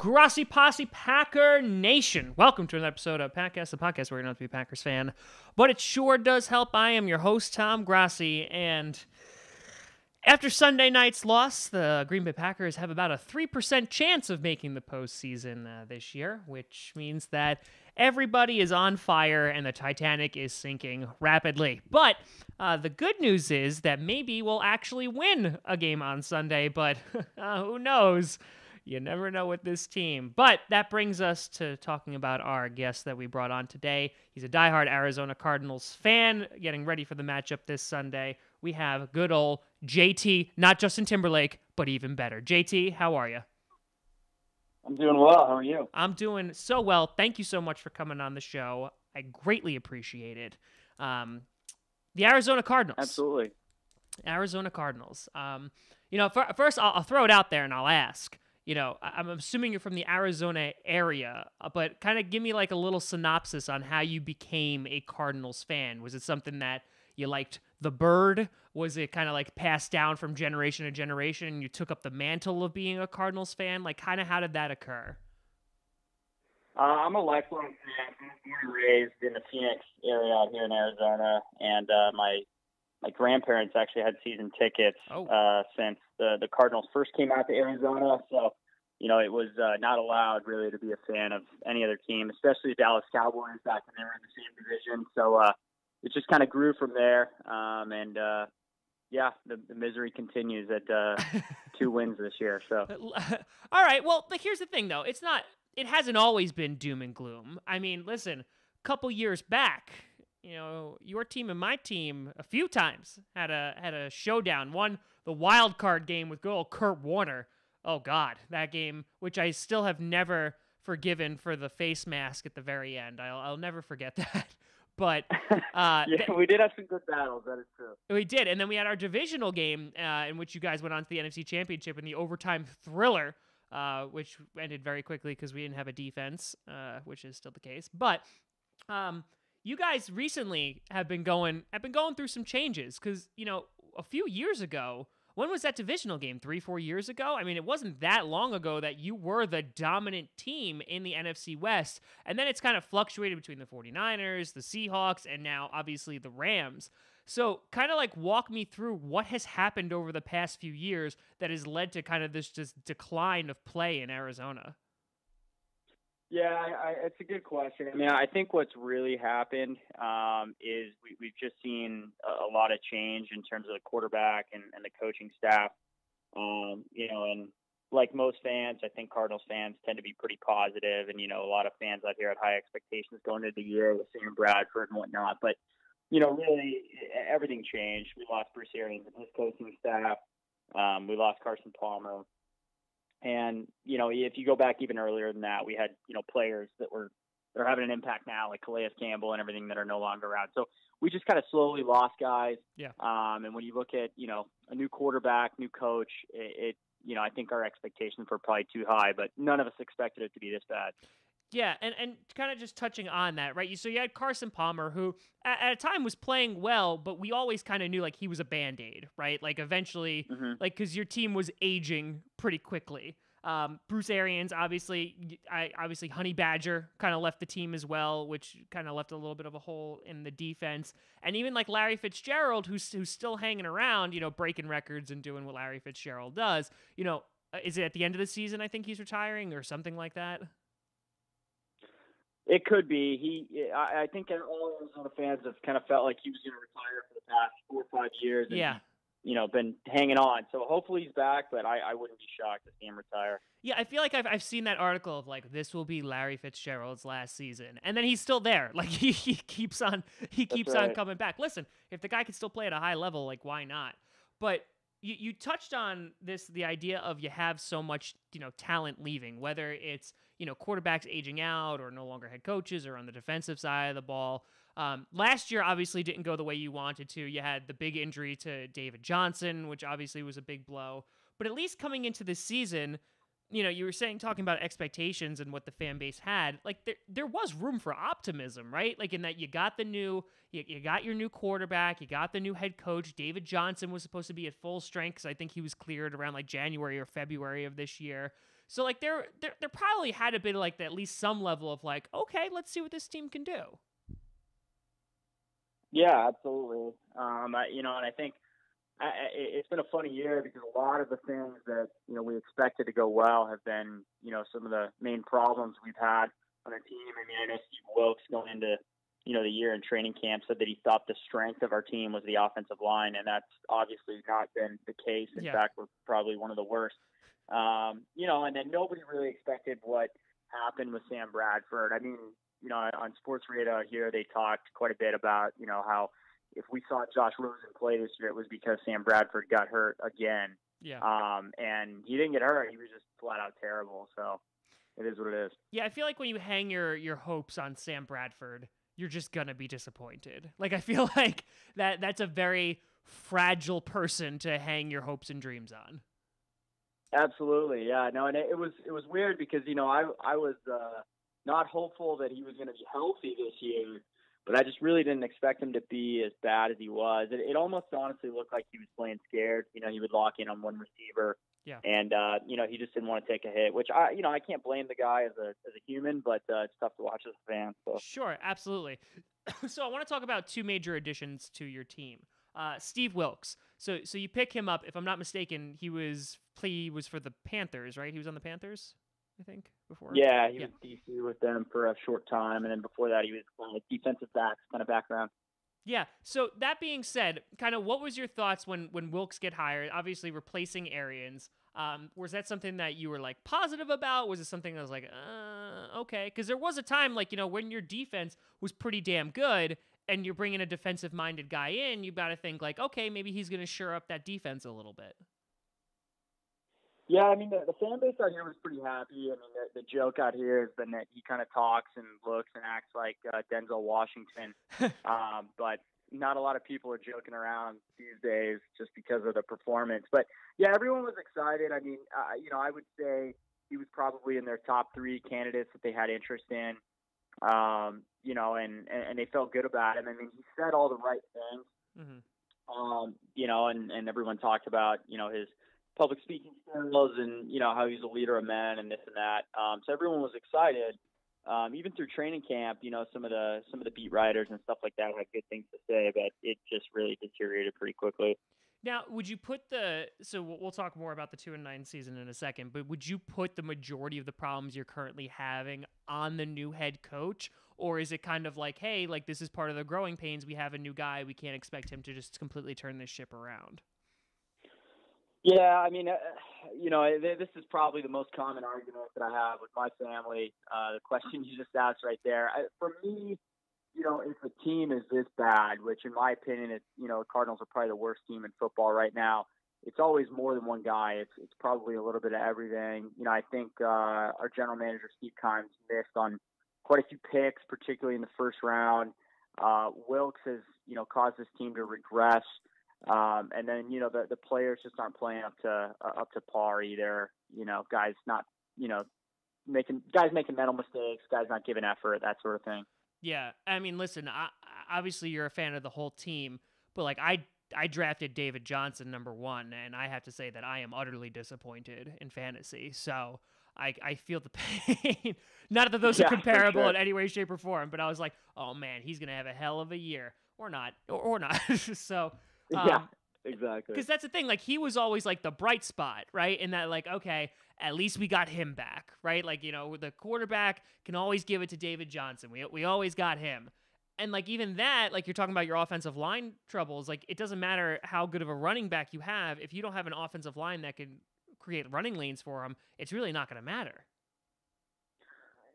Grossi Posse Packer Nation. Welcome to another episode of Packcast, the podcast where you're not to be a Packers fan, but it sure does help. I am your host, Tom Grossi, and after Sunday night's loss, the Green Bay Packers have about a 3% chance of making the postseason this year, which means that everybody is on fire and the Titanic is sinking rapidly. But the good news is that maybe we'll actually win a game on Sunday, but who knows? You never know with this team. But that brings us to talking about our guest that we brought on today. He's a diehard Arizona Cardinals fan, getting ready for the matchup this Sunday. We have good old JT, not Justin Timberlake, but even better. JT, how are you? I'm doing well. How are you? I'm doing so well. Thank you so much for coming on the show. I greatly appreciate it. The Arizona Cardinals. Absolutely. Arizona Cardinals. First I'll throw it out there and I'll ask. I'm assuming you're from the Arizona area, but kind of give me like a little synopsis on how you became a Cardinals fan. Was it something that you liked the bird? Was it kind of like passed down from generation to generation and you took up the mantle of being a Cardinals fan? Like kind of how did that occur? I'm a lifelong fan. Born and raised in the Phoenix area out here in Arizona, and my grandparents actually had season tickets since the Cardinals first came out to Arizona. So, it was not allowed really to be a fan of any other team, especially the Dallas Cowboys back when they were in the same division. So it just kind of grew from there. The misery continues at 2 wins this year. So, all right. Well, but here's the thing, though. It hasn't always been doom and gloom. I mean, listen, a couple years back, your team and my team a few times had a showdown. Won the wild card game with good old Kurt Warner. Oh God, that game, which I still have never forgiven for the face mask at the very end. I'll never forget that. But we did have some good battles. That is true. We did, and then we had our divisional game in which you guys went on to the NFC Championship in the overtime thriller, which ended very quickly because we didn't have a defense, which is still the case. But you guys recently have been going through some changes because, a few years ago, when was that divisional game? 3-4 years ago? I mean, it wasn't that long ago that you were the dominant team in the NFC West. And then it's kind of fluctuated between the 49ers, the Seahawks, and now obviously the Rams. So kind of like walk me through what has happened over the past few years that has led to kind of this just decline of play in Arizona. Yeah, it's a good question. I mean, I think what's really happened is we've just seen a lot of change in terms of the quarterback and the coaching staff. And like most fans, I think Cardinals fans tend to be pretty positive, and a lot of fans out here had high expectations going into the year with Sam Bradford and whatnot. But really everything changed. We lost Bruce Arians and his coaching staff. We lost Carson Palmer. And, if you go back even earlier than that, we had, players that are having an impact now, like Calais Campbell and everything, that are no longer around. So we just kind of slowly lost guys. Yeah. And when you look at, a new quarterback, new coach, I think our expectations were probably too high, but none of us expected it to be this bad. Yeah, and kind of just touching on that, right? So you had Carson Palmer, who at a time was playing well, but we always kind of knew like he was a Band-Aid, right? Like eventually, because your team was aging pretty quickly. Bruce Arians, obviously Honey Badger kind of left the team as well, which kind of left a little bit of a hole in the defense. And even like Larry Fitzgerald, who's still hanging around, breaking records and doing what Larry Fitzgerald does. Is it at the end of the season? I think he's retiring or something like that. It could be. I think all Arizona fans have kind of felt like he was going to retire for the past 4 or 5 years. And yeah. Been hanging on. So hopefully he's back, but I wouldn't be shocked to see him retire. Yeah, I feel like I've seen that article of like, this will be Larry Fitzgerald's last season. And then he's still there. Like he keeps on coming back. Listen, if the guy can still play at a high level, like why not? But you touched on the idea of you have so much, talent leaving, whether it's, quarterbacks aging out or no longer head coaches or on the defensive side of the ball. Last year obviously didn't go the way you wanted to. You had the big injury to David Johnson, which obviously was a big blow. But at least coming into this season, you were talking about expectations and what the fan base had, like there was room for optimism, right? Like in that you got you got your new quarterback, you got the new head coach. David Johnson was supposed to be at full strength because I think he was cleared around like January or February of this year. So like there probably had a bit of like at least some level of like, okay, let's see what this team can do. Yeah, absolutely. And I think it's been a funny year because a lot of the things that we expected to go well have been some of the main problems we've had on the team. I mean, I know Steve Wilkes going into the year in training camp said that he thought the strength of our team was the offensive line, and that's obviously not been the case. In fact, we're probably one of the worst. And then nobody really expected what happened with Sam Bradford. I mean, on sports radio here, they talked quite a bit about, how if we saw Josh Rosen play this year, it was because Sam Bradford got hurt again. Yeah. And he didn't get hurt. He was just flat out terrible. So it is what it is. Yeah, I feel like when you hang your hopes on Sam Bradford, you're just going to be disappointed. Like, I feel like that's a very fragile person to hang your hopes and dreams on. Absolutely. Yeah, no, and it was weird because, I was not hopeful that he was going to be healthy this year, but I just really didn't expect him to be as bad as he was. It almost honestly looked like he was playing scared. He would lock in on one receiver. Yeah. And, he just didn't want to take a hit, which I can't blame the guy as a human, but it's tough to watch as a fan. So. Sure. Absolutely. So I want to talk about two major additions to your team. Steve Wilkes. So you pick him up. If I'm not mistaken, he was for the Panthers, right? He was on the Panthers, I think, before. Yeah, he was DC with them for a short time, and then before that, he was defensive backs kind of background. Yeah. So that being said, kind of what was your thoughts when Wilkes get hired? Obviously, replacing Arians. Was that something that you were like positive about? Was it something that was like, okay? Because there was a time like when your defense was pretty damn good, and you're bringing a defensive-minded guy in, you got to think like, okay, maybe he's going to shore up that defense a little bit. Yeah, I mean, the fan base out here was pretty happy. I mean, the joke out here has been that he kind of talks and looks and acts like Denzel Washington. But not a lot of people are joking around these days just because of the performance. But, yeah, everyone was excited. I mean, I would say he was probably in their top 3 candidates that they had interest in, and they felt good about him. I mean, he said all the right things, and everyone talked about, his public speaking skills and how he's a leader of men and this and that. So everyone was excited. Even through training camp, some of the beat writers and stuff like that had good things to say, but it just really deteriorated pretty quickly. Now, would you put so we'll talk more about the 2-9 season in a second, but would you put the majority of the problems you're currently having on the new head coach? Or is it kind of like, hey, like this is part of the growing pains. We have a new guy. We can't expect him to just completely turn this ship around. Yeah, I mean, this is probably the most common argument that I have with my family. The question you just asked right there. For me, if a team is this bad, which in my opinion, Cardinals are probably the worst team in football right now. It's always more than one guy. It's probably a little bit of everything. I think our general manager, Steve Kimes, missed on quite a few picks, particularly in the first round. Wilkes has, caused this team to regress. And then, the players just aren't playing up to par either. Guys making mental mistakes, guys not giving effort, that sort of thing. Yeah. I mean, listen, obviously you're a fan of the whole team, but like I drafted David Johnson #1, and I have to say that I am utterly disappointed in fantasy. So I feel the pain. Not that those are comparable in any way, shape, or form, but I was like, oh man, he's going to have a hell of a year. Or not. So... yeah, exactly. Because that's the thing. Like, he was always like the bright spot, right? In that, like, okay, at least we got him back, right? Like, the quarterback can always give it to David Johnson. We always got him. And like, even that, like, you're talking about your offensive line troubles. Like, it doesn't matter how good of a running back you have. If you don't have an offensive line that can create running lanes for him, it's really not going to matter.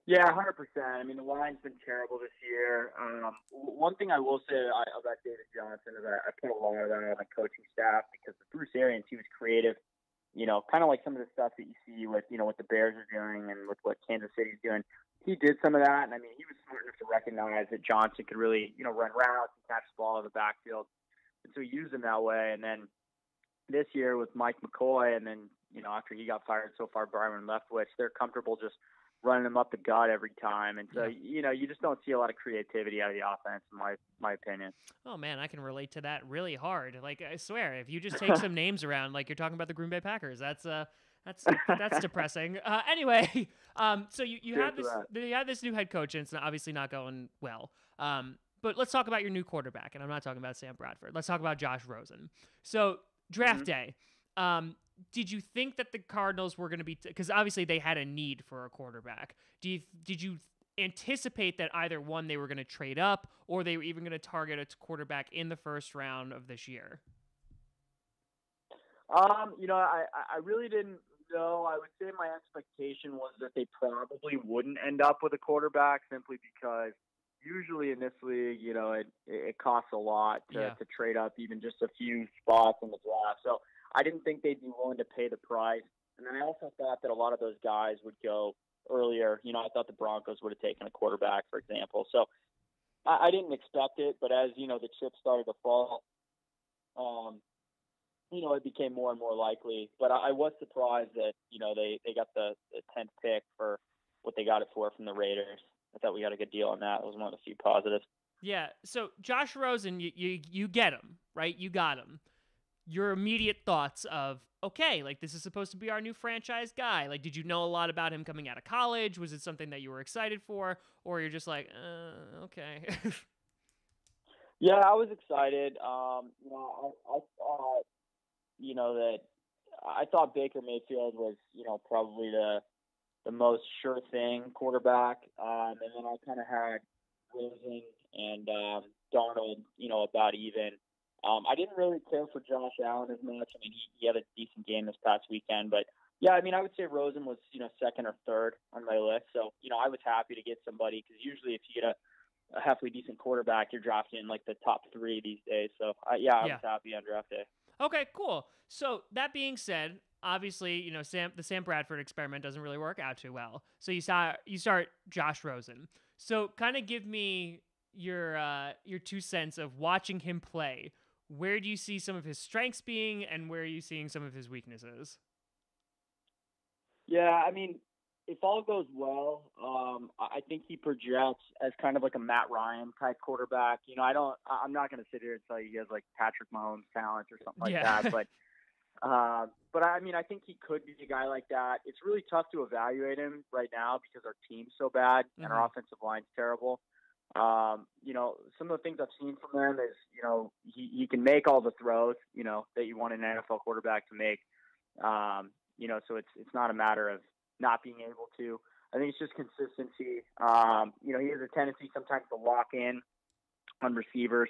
Yeah, 100%. I mean, the line's been terrible this year. One thing I will say about David Johnson is I put a lot of that on the coaching staff because with Bruce Arians, he was creative, kind of like some of the stuff that you see with, what the Bears are doing and with what Kansas City's doing. He did some of that, and I mean, he was smart enough to recognize that Johnson could really, run routes and catch the ball in the backfield. And so he used him that way. And then this year with Mike McCoy, and then, after he got fired so far, Byron Leftwich, they're comfortable just running them up the gut every time. And so, you just don't see a lot of creativity out of the offense, in my opinion. Oh, man, I can relate to that really hard. Like, I swear, if you just take some names around, like you're talking about the Green Bay Packers, that's That's depressing. Anyway, so you have this new head coach, and it's obviously not going well. But let's talk about your new quarterback, and I'm not talking about Sam Bradford. Let's talk about Josh Rosen. So draft day, did you think that the Cardinals were going to be, because obviously they had a need for a quarterback? Did you anticipate that either one, they were going to trade up, or they were even going to target a quarterback in the first round of this year? I really didn't know. I would say my expectation was that they probably wouldn't end up with a quarterback, simply because usually in this league, it costs a lot to trade up even just a few spots in the draft. So I didn't think they'd be willing to pay the price. And then I also thought that a lot of those guys would go earlier. I thought the Broncos would have taken a quarterback, for example. So I didn't expect it, but as, the chips started to fall, it became more and more likely. But I was surprised that, they got the 10th pick for what they got it for from the Raiders. I thought we got a good deal on that. It was one of the few positives. Yeah, so Josh Rosen, you get him, right? You got him. Your immediate thoughts of, okay, like, this is supposed to be our new franchise guy. Like, did you know a lot about him coming out of college? Was it something that you were excited for? Or you're just like, okay. Yeah, I was excited. I thought Baker Mayfield was, probably the most sure thing quarterback. And then I kind of had Rosen and Darnold, about even. I didn't really care for Josh Allen as much. I mean, he had a decent game this past weekend, but yeah, I mean, I would say Rosen was, second or third on my list. So, I was happy to get somebody, because usually if you get a halfway decent quarterback, you're drafting in like the top 3 these days. So I was happy on draft day. Okay, cool. So that being said, obviously, the Sam Bradford experiment doesn't really work out too well. So you start Josh Rosen. So kind of give me your 2 cents of watching him play. Where do you see some of his strengths being, and where are you seeing some of his weaknesses? Yeah, I mean, if all goes well, I think he projects as kind of like a Matt Ryan type quarterback. I'm not going to sit here and tell you he has like Patrick Mahomes talent or something like that, but I mean, I think he could be a guy like that. It's really tough to evaluate him right now because our team's so bad and our offensive line's terrible. Some of the things I've seen from him is, he can make all the throws, that you want an NFL quarterback to make. So it's not a matter of not being able to. I think it's just consistency. He has a tendency sometimes to lock in on receivers.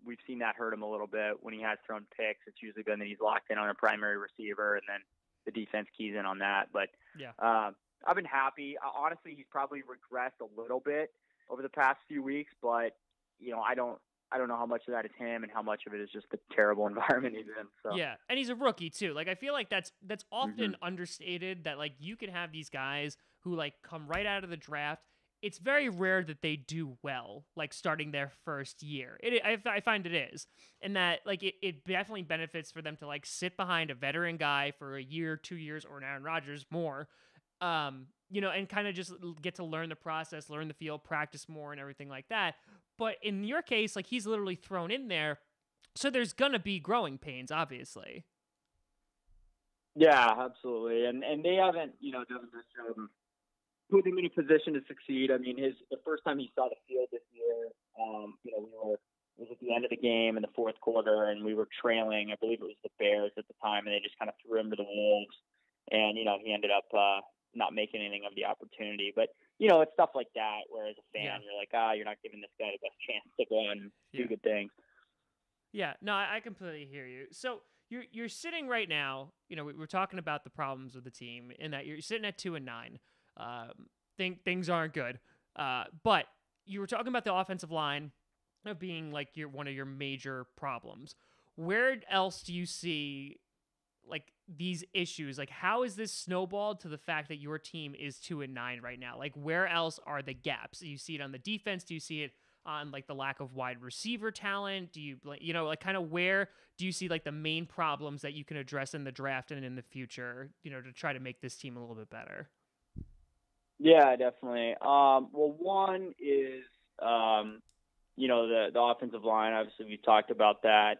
We've seen that hurt him a little bit when he has thrown picks. It's usually been that he's locked in on a primary receiver, and then the defense keys in on that. But I've been happy. Honestly, he's probably regressed a little bit over the past few weeks, but I don't know how much of that is him and how much of it is just the terrible environment he's in. So. Yeah, and he's a rookie too. Like, I feel like that's often understated, that like you can have these guys who like come right out of the draft. It's very rare that they do well, like starting their first year. I find it is, and that like it definitely benefits for them to like sit behind a veteran guy for a year, 2 years, or an Aaron Rodgers more. And kind of just get to learn the process, learn the field, practice more, and everything like that. But in your case, like, he's literally thrown in there, so there's gonna be growing pains, obviously. Yeah, absolutely, and they haven't, done this job of putting him in a position to succeed. I mean, the first time he saw the field this year, it was at the end of the game in the fourth quarter, and we were trailing. I believe it was the Bears at the time, and they just kind of threw him to the wolves, and he ended up not making anything of the opportunity. But it's stuff like that where as a fan you're like, you're not giving this guy the best chance to go and do good things. Yeah, no, I completely hear you. So you're sitting right now, we're talking about the problems with the team, in that you're sitting at 2-9. Things aren't good. But you were talking about the offensive line of being like one of your major problems. Where else do you see like these issues? Like, how is this snowballed to the fact that your team is 2-9 right now? Like, where else are the gaps? Do you see it on the defense? Do you see it on like the lack of wide receiver talent? Do you like kind of where do you see like the main problems that you can address in the draft and in the future, to try to make this team a little bit better? Yeah, definitely. Well, one is, the offensive line. Obviously, we talked about that.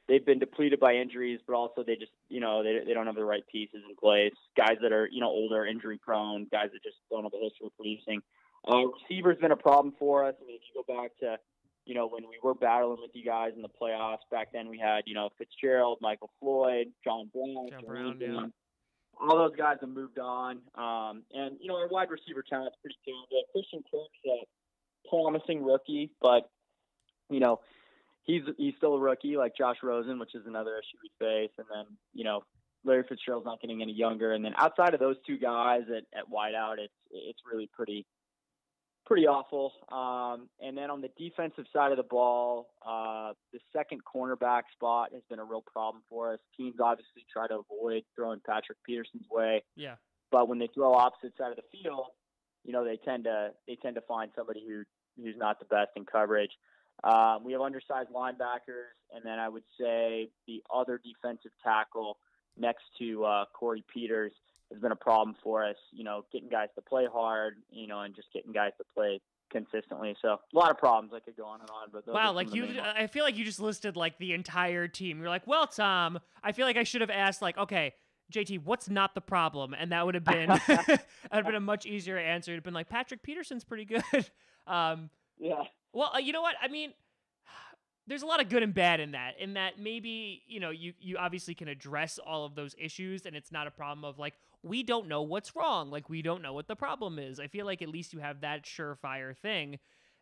they've been depleted by injuries, but also they just, they don't have the right pieces in place. Guys that are, older, injury prone, guys that just don't have a history of producing. Receiver's been a problem for us. I mean, if you go back to, when we were battling with you guys in the playoffs, back then we had, Fitzgerald, Michael Floyd, John Brown, Yeah. all those guys have moved on. And, our wide receiver talent's pretty good. Christian Kirk's a promising rookie, but, he's still a rookie like Josh Rosen, which is another issue we face. And then, Larry Fitzgerald's not getting any younger. And then outside of those two guys at wideout, it's really pretty awful. And then on the defensive side of the ball, the second cornerback spot has been a real problem for us. Teams obviously try to avoid throwing Patrick Peterson's way. Yeah. But when they throw opposite side of the field, they tend to find somebody who's not the best in coverage. We have undersized linebackers, and then I would say the other defensive tackle next to Corey Peters has been a problem for us, getting guys to play hard, and just getting guys to play consistently. So a lot of problems. I could go on and on, but wow, like I feel like you just listed like the entire team. You're like, well, Tom, I feel like I should have asked like, okay, JT, what's not the problem? And that would have been a much easier answer. It'd have been like, Patrick Peterson's pretty good. Yeah. Well, you know what? I mean, there's a lot of good and bad in that maybe, you obviously can address all of those issues and it's not a problem of like, we don't know what's wrong. Like, we don't know what the problem is. I feel like at least you have that surefire thing.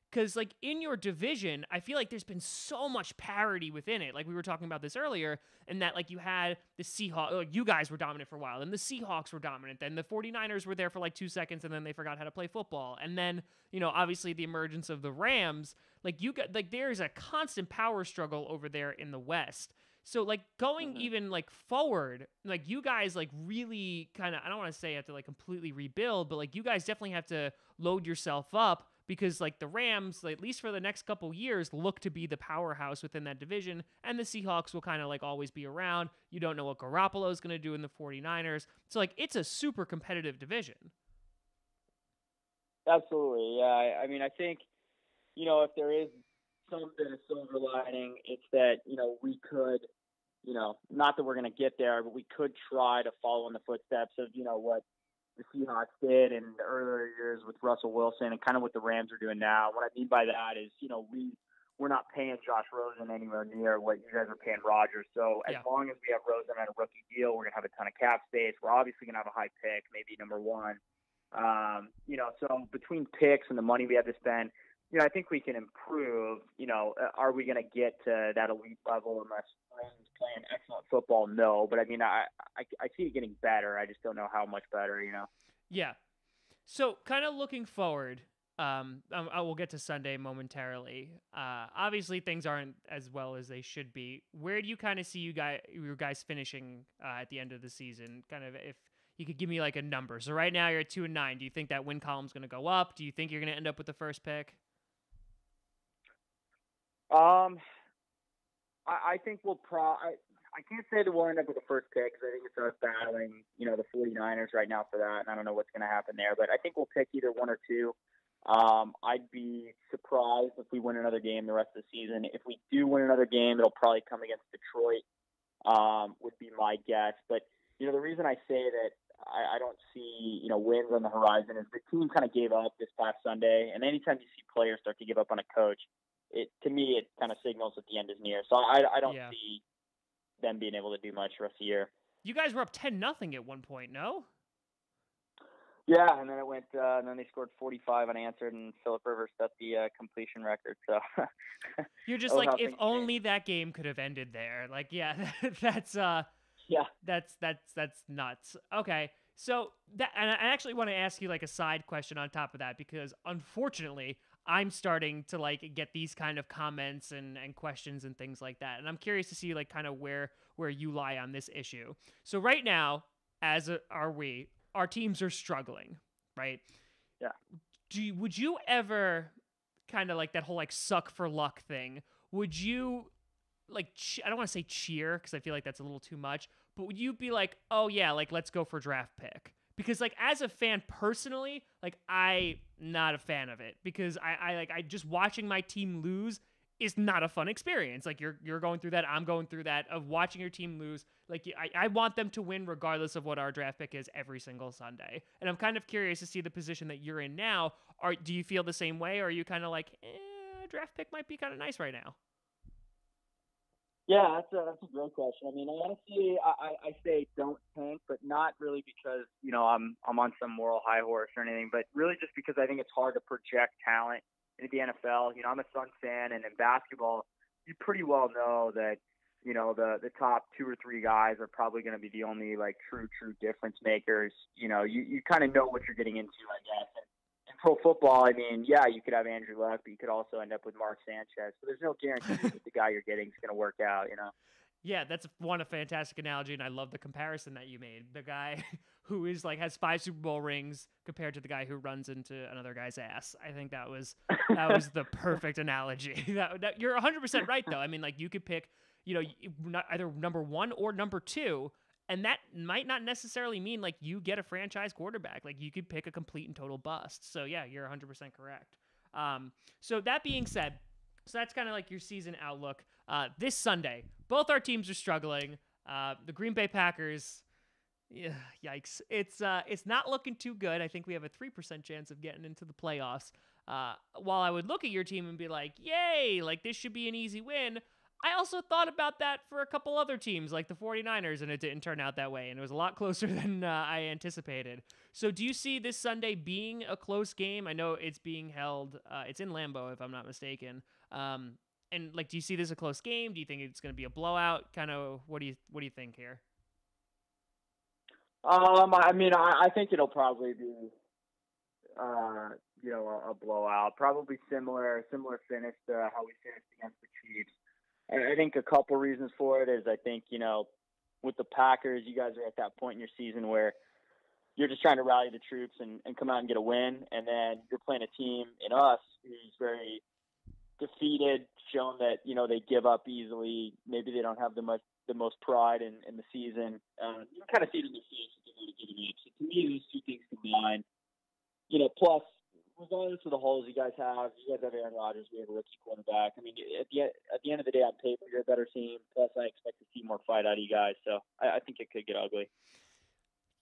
Because, like, in your division, I feel like there's been so much parity within it. Like, we were talking about this earlier, and that, like, you had the Seahawks. Like, you guys were dominant for a while, and the Seahawks were dominant. Then the 49ers were there for, like, 2 seconds, and then they forgot how to play football. And then, obviously the emergence of the Rams. Like, there's a constant power struggle over there in the West. So, like, going even, like, forward, like, you guys, like, really kind of, I don't want to say have to, like, completely rebuild, but, like, you guys definitely have to load yourself up. Because, like, the Rams, like, at least for the next couple years, look to be the powerhouse within that division, and the Seahawks will kind of, like, always be around. You don't know what Garoppolo's going to do in the 49ers. So, like, it's a super competitive division. Absolutely, yeah. I mean, I think, if there is some bit of silver lining, it's that, we could, not that we're going to get there, but we could try to follow in the footsteps of, what the Seahawks did in the earlier years with Russell Wilson and kind of what the Rams are doing now. What I mean by that is, we're not paying Josh Rosen anywhere near what you guys are paying Rodgers. So as long as we have Rosen on a rookie deal, we're going to have a ton of cap space. We're obviously going to have a high pick, maybe number one. So between picks and the money we have to spend, I think we can improve. Are we going to get to that elite level unless Rosen's playing excellent football? No, but I mean, I see it getting better. I just don't know how much better, Yeah. So kind of looking forward, I will get to Sunday momentarily. Obviously things aren't as well as they should be. Where do you kind of see your guys finishing at the end of the season? Kind of if you could give me like a number. So right now you're at 2-9. Do you think that win column's going to go up? Do you think you're going to end up with the first pick? I think I can't say that we'll end up with the first pick because I think it's us battling, the 49ers right now for that, and I don't know what's going to happen there. But I think we'll pick either one or two. I'd be surprised if we win another game the rest of the season. If we do win another game, it'll probably come against Detroit, would be my guess. But, the reason I say that I don't see, wins on the horizon is the team kind of gave up this past Sunday. And anytime you see players start to give up on a coach, to me, it kind of signals that the end is near. So I don't see them being able to do much the rest of the year. You guys were up 10-0 at one point, no? Yeah, and then it went. And then they scored 45 unanswered, and Phillip Rivers set the completion record. So you're just like, if only that game could have ended there. Like, yeah, that's that's nuts. Okay, so and I actually want to ask you like a side question on top of that because unfortunately, I'm starting to like get these kind of comments and questions and things like that. And I'm curious to see like kind of where you lie on this issue. So right now, our teams are struggling, right? Yeah. Would you ever kind of like that whole like suck for luck thing? Would you like, I don't want to say cheer because I feel like that's a little too much, but would you be like, oh yeah, like let's go for draft pick? Because like as a fan personally, like I'm not a fan of it because I just watching my team lose is not a fun experience. Like you're going through that, I'm going through that of watching your team lose. Like I want them to win regardless of what our draft pick is every single Sunday. And I'm kind of curious to see the position that you're in now. Do you feel the same way, or are you kind of like, draft pick might be kind of nice right now? Yeah, that's a great question. I mean, honestly, I say don't tank, but not really because I'm on some moral high horse or anything, but really just because I think it's hard to project talent into the NFL. I'm a Suns fan, and in basketball, you pretty well know that the top 2 or 3 guys are probably going to be the only like true difference makers. You kind of know what you're getting into, I guess. And in pro football, I mean, yeah, you could have Andrew Luck, but you could also end up with Mark Sanchez. So there's no guarantee that the guy you're getting is going to work out. Yeah, that's a fantastic analogy, and I love the comparison that you made. The guy who is like has 5 Super Bowl rings compared to the guy who runs into another guy's ass. I think that was the perfect analogy. That you're 100% right though. I mean, like you could pick, either number 1 or number 2, and that might not necessarily mean like you get a franchise quarterback. Like you could pick a complete and total bust. So yeah, you're 100% correct. So that being said. So that's kind of like your season outlook. This Sunday, both our teams are struggling. The Green Bay Packers, yikes. It's not looking too good. I think we have a 3% chance of getting into the playoffs. While I would look at your team and be like, yay, like this should be an easy win, I also thought about that for a couple other teams like the 49ers, and it didn't turn out that way, and it was a lot closer than I anticipated. So do you see this Sunday being a close game? I know it's being held, it's in Lambeau, if I'm not mistaken. And like, do you see this a close game? Do you think it's going to be a blowout? Kind of, what do you think here? I mean, I think it'll probably be, a blowout, probably similar finish to how we finished against the Chiefs. I think a couple reasons for it is I think, with the Packers, you guys are at that point in your season where you're just trying to rally the troops and come out and get a win. And then you're playing a team in us who's very defeated, shown that, they give up easily. Maybe they don't have the most pride in the season. You kind of see it in their face that they're going to give it up. So to me, those two things combined, plus, regardless of the holes you guys have Aaron Rodgers, we have a rookie quarterback. I mean, at the end of the day, on paper, you're a better team. Plus, I expect to see more fight out of you guys. So I think it could get ugly.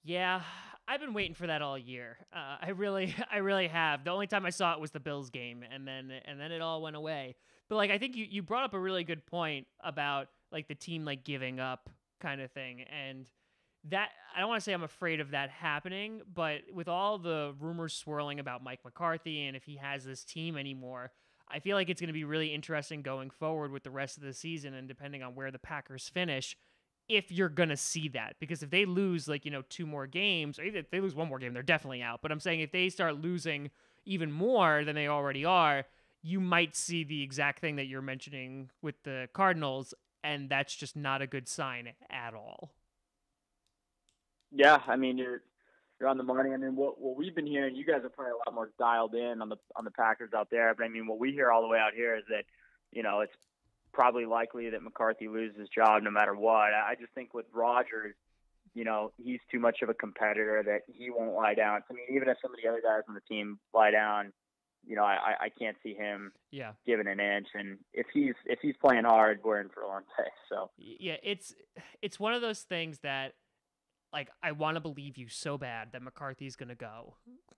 Yeah, I've been waiting for that all year. I really have. The only time I saw it was the Bills game, and then it all went away. But like, I think you brought up a really good point about like the team like giving up kind of thing, and that I don't want to say I'm afraid of that happening, but with all the rumors swirling about Mike McCarthy and if he has this team anymore, I feel like it's going to be really interesting going forward with the rest of the season, and depending on where the Packers finish, if you're going to see that. Because if they lose 2 more games, or even if they lose 1 more game, they're definitely out. But I'm saying if they start losing even more than they already are, you might see the exact thing that you're mentioning with the Cardinals, and that's just not a good sign at all. Yeah, I mean you're on the money. I mean what we've been hearing, you guys are probably a lot more dialed in on the Packers out there, but I mean what we hear all the way out here is that it's probably likely that McCarthy loses his job no matter what. I just think with Rodgers, he's too much of a competitor that he won't lie down. I mean, even if some of the other guys on the team lie down, I can't see him giving an inch. And if he's playing hard, we're in for a long day. So yeah, it's one of those things that, like, I want to believe you so bad that McCarthy's going to go,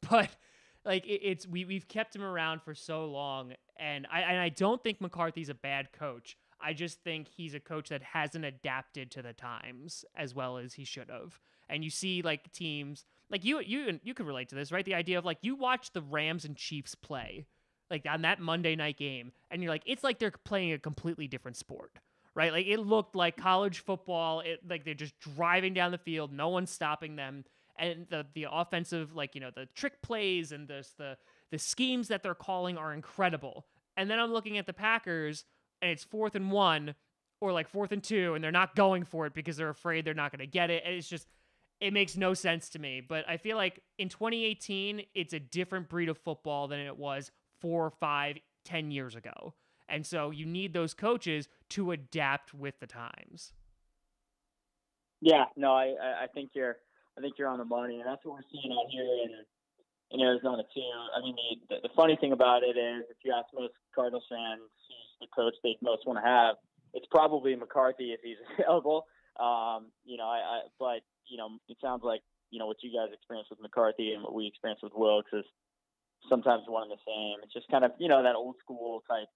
but like we've kept him around for so long, and I don't think McCarthy's a bad coach. I just think he's a coach that hasn't adapted to the times as well as he should have. And you see like teams like you could relate to this, right? The idea of like you watch the Rams and Chiefs play like on that Monday night game, and you're like, it's like they're playing a completely different sport. Right? Like it looked like college football. Like they're just driving down the field. No one's stopping them. And the offensive, the trick plays and the schemes that they're calling are incredible. And then I'm looking at the Packers and it's 4th and 1 or like 4th and 2, and they're not going for it because they're afraid they're not going to get it. And it's just, it makes no sense to me. But I feel like in 2018, it's a different breed of football than it was 4, 5, 10 years ago. And so you need those coaches to adapt with the times. Yeah, no, I think you're on the money, and that's what we're seeing out here in Arizona too. I mean, the funny thing about it is, if you ask most Cardinals fans who's the coach they most want to have, it's probably McCarthy if he's available. But it sounds like, what you guys experienced with McCarthy and what we experienced with Wilkes is sometimes one and the same. It's just kind of, that old school type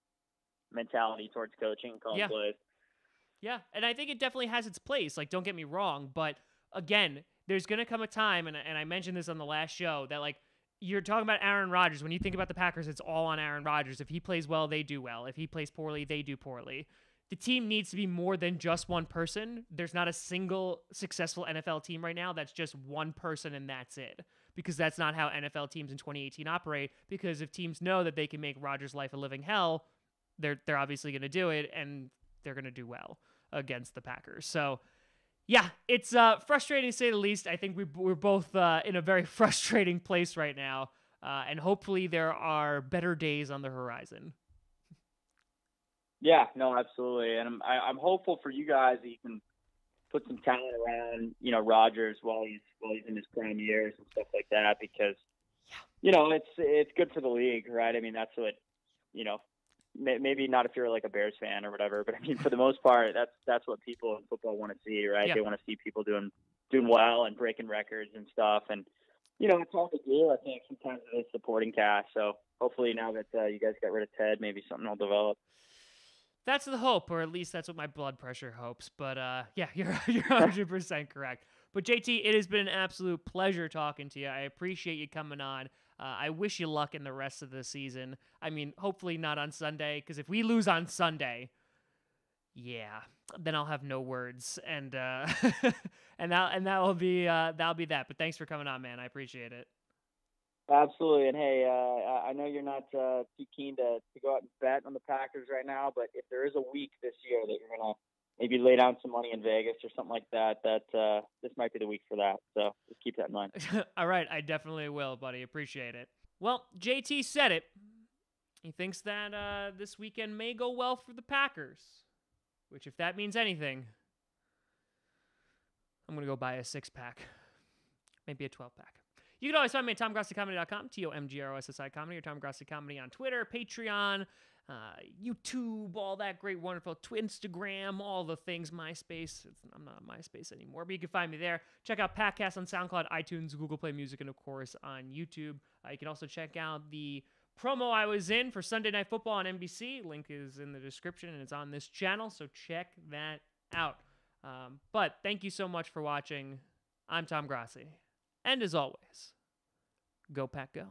mentality towards coaching, calling plays. Yeah, and I think it definitely has its place. Like, don't get me wrong, but again, there's going to come a time, and I mentioned this on the last show, that, like, you're talking about Aaron Rodgers. When you think about the Packers, it's all on Aaron Rodgers. If he plays well, they do well. If he plays poorly, they do poorly. The team needs to be more than just one person. There's not a single successful NFL team right now that's just one person and that's it. Because that's not how NFL teams in 2018 operate. Because if teams know that they can make Rodgers' life a living hell, they're obviously going to do it, and they're going to do well against the Packers. So, yeah, it's frustrating to say the least. I think we're both in a very frustrating place right now. And hopefully there are better days on the horizon. Yeah, no, absolutely, and I'm hopeful for you guys that you can put some talent around, Rodgers while he's in his prime years and stuff like that, because it's good for the league, right? I mean, that's what maybe not if you're like a Bears fan or whatever, but I mean, for the most part, that's what people in football want to see, right? Yeah. They want to see people doing well and breaking records and stuff, and it's hard to do. I think sometimes it's supporting cast. So hopefully now that you guys got rid of Ted, maybe something will develop. That's the hope, or at least that's what my blood pressure hopes. But yeah, you're 100% correct. But JT, it has been an absolute pleasure talking to you. I appreciate you coming on. I wish you luck in the rest of the season. I mean, hopefully not on Sunday, because if we lose on Sunday, yeah, then I'll have no words, and that'll be that. But thanks for coming on, man. I appreciate it. Absolutely, and hey, I know you're not too keen to go out and bet on the Packers right now, but if there is a week this year that you're gonna maybe lay down some money in Vegas or something like that, this might be the week for that. So just keep that in mind. All right, I definitely will, buddy. Appreciate it. Well, JT said it. He thinks that this weekend may go well for the Packers, which, if that means anything, I'm gonna go buy a 6-pack, maybe a 12-pack. You can always find me at TomGrossiComedy.com, TomGrossi Comedy, or Tom Grossi Comedy on Twitter, Patreon, YouTube, all that great, wonderful, Instagram, all the things, MySpace. I'm not on MySpace anymore, but you can find me there. Check out Podcast on SoundCloud, iTunes, Google Play Music, and, of course, on YouTube. You can also check out the promo I was in for Sunday Night Football on NBC. Link is in the description, and it's on this channel, so check that out. But thank you so much for watching. I'm Tom Grossi. And as always, go Pack Go.